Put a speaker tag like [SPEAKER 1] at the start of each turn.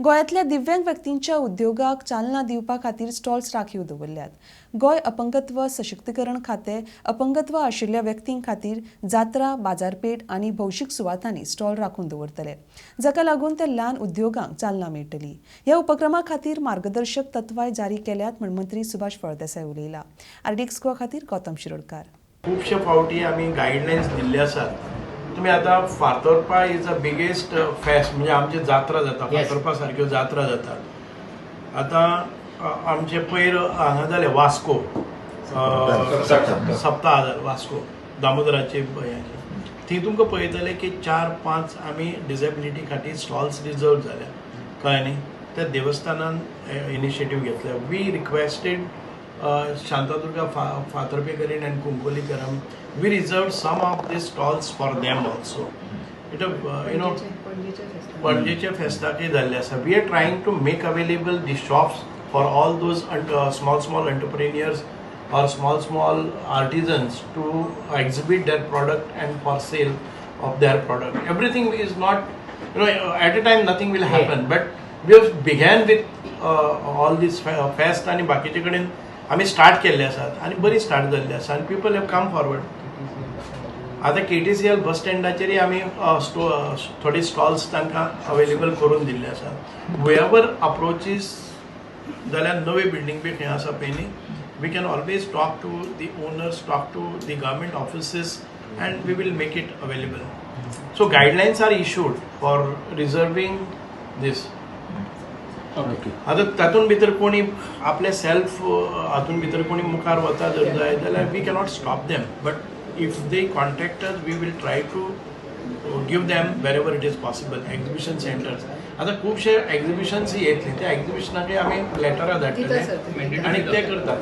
[SPEAKER 1] गोंयांतल्या दिव्यांग व्यक्तींच्या उद्योगाक चालना दिवपा खातीर स्टॉल्स राखीव दवरल्यात. गोंय अपंगत्व सशक्तीकरण खातें अपंगत्व आशिल्ल्या व्यक्तीं खातीर जात्रा, बाजारपेठ आनी भौशीक सुवातांनी स्टॉल राखून दवरतले, जाका लागून त्या ल्हान उद्योगांक चालना मेळटली. ह्या उपक्रमा खातीर मार्गदर्शक तत्वाय जारी केल्यात म्हण मंत्री सुभाष फळदेसाय उलयला. आरडी एक्सक्वा खातीर गौतम शिरोडकार.
[SPEAKER 2] खूबशे फावटी आमी गायडलायन्स दिल्ले आसात. तुम्ही आता Fatorpa is a biggest fest, म्हणजे आमचे जात्रा जाता, फातोर्पा सारक्यो जात्रा जातात. आता आमचे पयर हांगा जाले वास्को सप्ताह जाले वास्को दामोदराचे थंय तुमकां पळयतले की 4-5 आमी डिसेबिलिटी खातीर स्टॉल्स रिजर्व जाल्या, कळ्ळें न्ही. त्या देवस्थानान इनिशिएटीव घेतल्या. वी रिक्वेस्टेड शांतादुर्गा फातर्पेकरीन and कुंकोलीकरम, we reserved some of these stalls for them also. It पणजेच्या फेस्ताकय जाल्ले आसा. We are trying to make available the shops for all those small entrepreneurs or small artisans to exhibit their product and for sale of their product. Everything is not, at a time nothing will happen, but we have began with all this fest आणि बाकीचे कडेन आम्ही start केल्ले आसात आणि बरी start जाल्ली आसा आणि पीपल हॅव कम फॉरवर्ड. आता KTCL बस स्टँडाचेरय आमी थोडे स्टॉल्स तांकां अवेलेबल करून दिल्ले आसात. वेवर अप्रोचीस जाल्यार नवी बिल्डींग बी खंय आसा पळय न्ही, we can always talk to the owners, talk to the government offices and we will make it available. So guidelines are issued for reserving these. आता तातूंत भितर कोणी आपले सेल्फ हातून भितर कोणी मुखार वता जर जाय जाल्यार we cannot stop them, but if they contact us we will try to give them wherever it is possible. Exhibition centres आता खूबशे एक्झिबिशन्स येतले, त्या एक्झिबिशनाकय आमी लेटरां धाडटले आनी ते करतात.